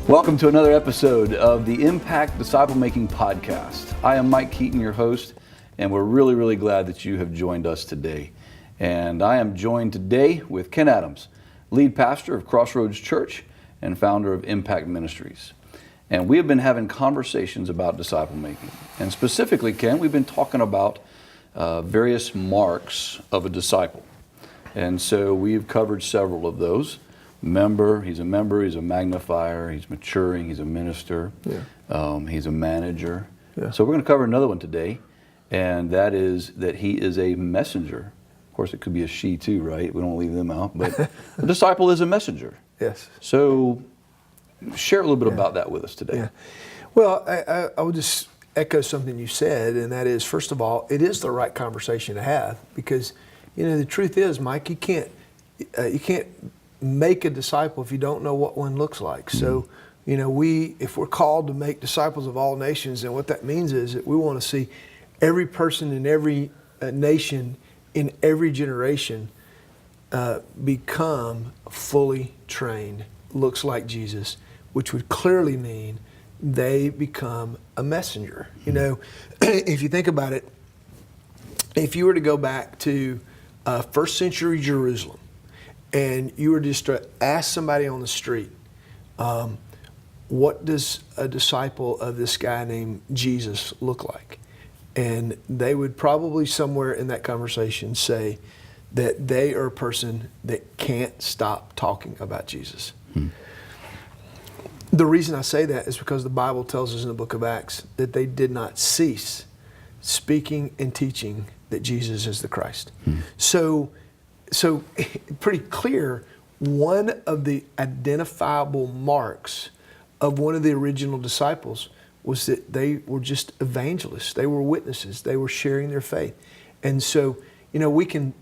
Welcome to another episode of the Impact Disciple Making Podcast. I am Mike Keaton, your host, and we're really glad that you have joined us today. And I am joined today with Ken Adams, lead pastor of Crossroads Church and founder of Impact Ministries. And we have been having conversations about disciple making. And specifically, Ken, we've been talking about various marks of a disciple. And so we've covered several of those. He's a member, he's a magnifier, he's maturing, he's a minister, he's a manager. Yeah. So we're going to cover another one today, and that is that he is a messenger. Of course, it could be a she too, right? We don't leave them out, but a disciple is a messenger. Yes. So share a little bit about that with us today. Yeah. Well, I will just echo something you said, and that is, first of all, it is the right conversation to have because, the truth is, Mike, you can't make a disciple if you don't know what one looks like. So, if we're called to make disciples of all nations, then what that means is that we want to see every person in every nation, in every generation, become fully trained, looks like Jesus, which would clearly mean they become a messenger. If you think about it, if you were to go back to first century Jerusalem, and you were just to ask somebody on the street, what does a disciple of this guy named Jesus look like? And they would probably somewhere in that conversation say that they are a person that can't stop talking about Jesus. The reason I say that is because the Bible tells us in the book of Acts that they did not cease speaking and teaching that Jesus is the Christ. So pretty clear, one of the identifiable marks of one of the original disciples was that they were just evangelists. They were witnesses. They were sharing their faith. And so, we can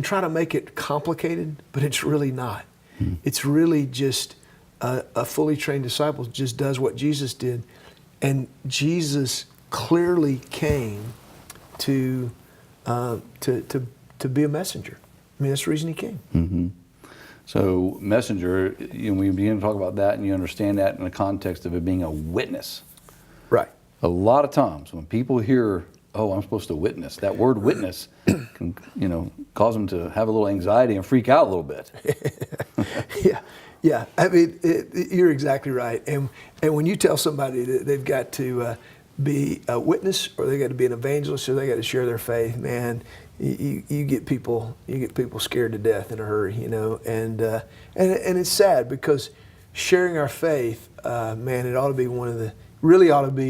try to make it complicated, but it's really not. It's really just a fully trained disciple just does what Jesus did. And Jesus clearly came to be a messenger. I mean, that's the reason he came. Mm-hmm. So messenger, we begin to talk about that, and you understand that in the context of it being a witness. Right. A lot of times when people hear, I'm supposed to witness, that word witness can, cause them to have a little anxiety and freak out a little bit. Yeah. I mean, you're exactly right. And when you tell somebody that they've got to be a witness, or they got to be an evangelist, or they got to share their faith, man, you get people scared to death in a hurry, and it's sad because sharing our faith, man, it ought to be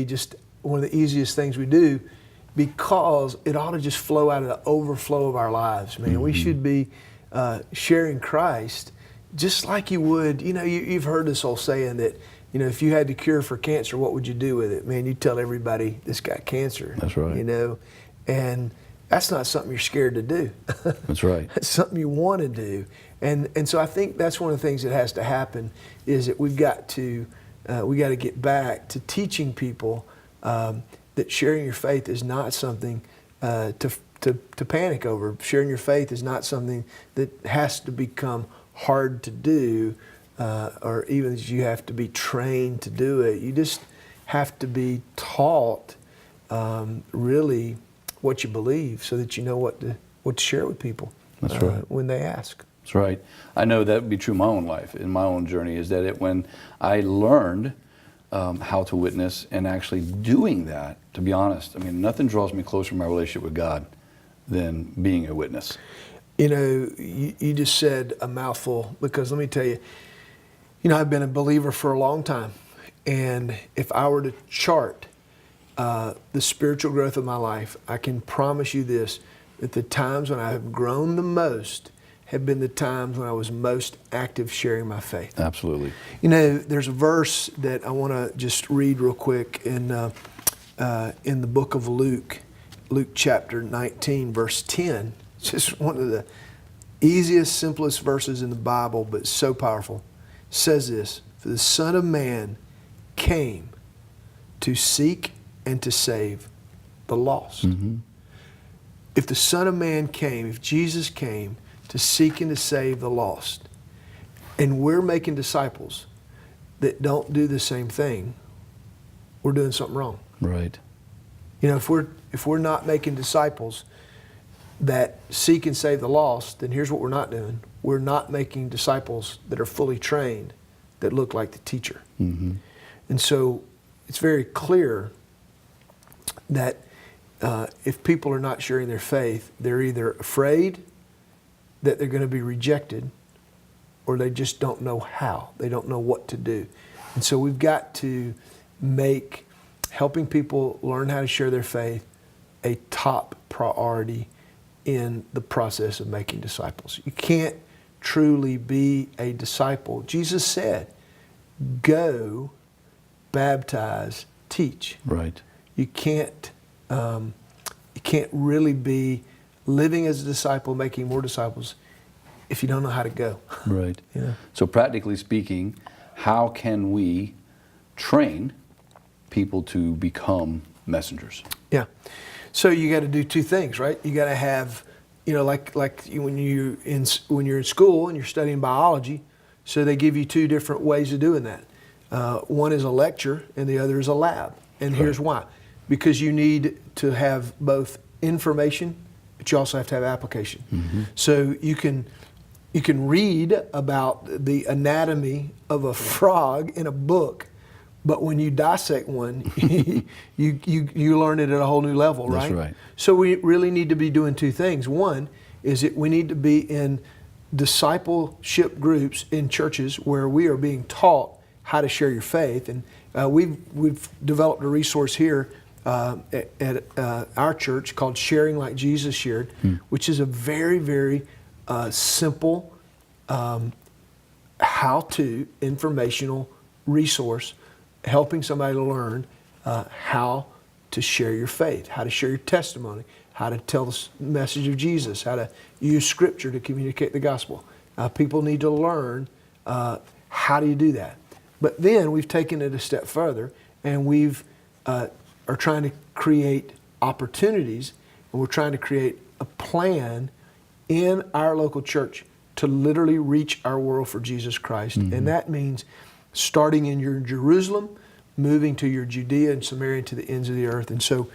just one of the easiest things we do, because it ought to just flow out of the overflow of our lives, man. We should be sharing Christ just like you would, you've heard this old saying that, if you had the cure for cancer, what would you do with it? Man, you'd tell everybody this got cancer. That's right. And that's not something you're scared to do. That's right. It's something you want to do. And so I think that's one of the things that has to happen is that we got to get back to teaching people that sharing your faith is not something to panic over. Sharing your faith is not something that has to become hard to do, or even that you have to be trained to do it. You just have to be taught really what you believe, so that you know what to share with people. That's right. When they ask. That's right. I know that would be true in my own life, in my own journey, is that when I learned how to witness and actually doing that, to be honest, nothing draws me closer to my relationship with God than being a witness. You just said a mouthful, because let me tell you, I've been a believer for a long time, and if I were to chart the spiritual growth of my life, I can promise you this, that the times when I have grown the most have been the times when I was most active sharing my faith. Absolutely. There's a verse that I want to just read real quick in the book of Luke chapter 19, verse 10. It's just one of the easiest, simplest verses in the Bible, but so powerful. It says this: "For the Son of Man came to seek and to save the lost." Mm-hmm. If the Son of Man came, if Jesus came to seek and to save the lost, and we're making disciples, that don't do the same thing, we're doing something wrong. Right. You know, if we're not making disciples that seek and save the lost, then here's what we're not doing. We're not making disciples that are fully trained, that look like the teacher. Mm-hmm. And so it's very clear that if people are not sharing their faith, they're either afraid that they're going to be rejected, or they just don't know how. They don't know what to do. And so we've got to make helping people learn how to share their faith a top priority in the process of making disciples. You can't truly be a disciple. Jesus said, go, baptize, teach. Right. You can't really be living as a disciple, making more disciples, if you don't know how to go. Right. Yeah. So practically speaking, how can we train people to become messengers? Yeah. So you got to do two things, right? You got to have, you know, like when you're in school and you're studying biology, so they give you two different ways of doing that. One is a lecture and the other is a lab. And here's why. Because you need to have both information, but you also have to have application. Mm-hmm. So you can read about the anatomy of a frog in a book, but when you dissect one, you learn it at a whole new level, right? That's right. So we really need to be doing two things. One is that we need to be in discipleship groups in churches where we are being taught how to share your faith. And we've developed a resource here at our church called Sharing Like Jesus Shared, which is a very, very simple how-to informational resource helping somebody to learn how to share your faith, how to share your testimony, how to tell the message of Jesus, how to use Scripture to communicate the gospel. People need to learn how do you do that. But then we've taken it a step further, and we've are trying to create opportunities, and we're trying to create a plan in our local church to literally reach our world for Jesus Christ. Mm-hmm. And that means starting in your Jerusalem, moving to your Judea and Samaria, to the ends of the earth. And so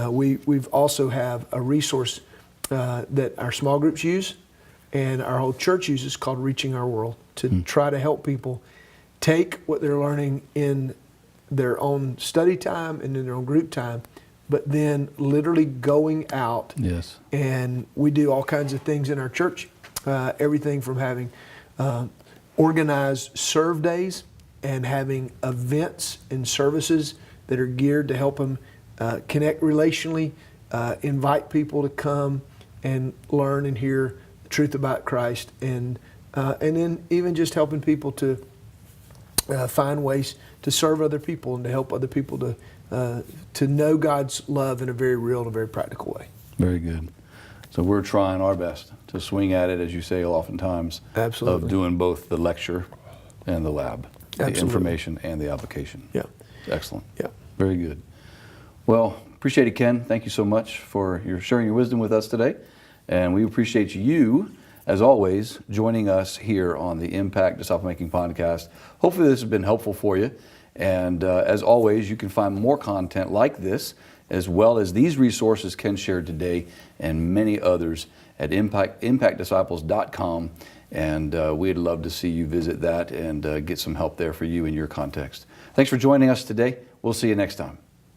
we've also have a resource that our small groups use and our whole church uses called Reaching Our World, to try to help people take what they're learning in their own study time and in their own group time, but then literally going out. Yes. And we do all kinds of things in our church, everything from having organized serve days and having events and services that are geared to help them connect relationally, invite people to come and learn and hear the truth about Christ, and then even just helping people to find ways to serve other people and to help other people to know God's love in a very real and a very practical way. Very good. So we're trying our best to swing at it, as you say, oftentimes. Absolutely. Of doing both the lecture and the lab. Absolutely. The information and the application. Yeah. Excellent. Yeah. Very good. Well, appreciate it, Ken. Thank you so much for your sharing your wisdom with us today. And we appreciate you, as always, joining us here on the Impact Disciple Making Podcast. Hopefully this has been helpful for you. And as always, you can find more content like this, as well as these resources Ken shared today and many others at impactdisciples.com. And we'd love to see you visit that and get some help there for you in your context. Thanks for joining us today. We'll see you next time.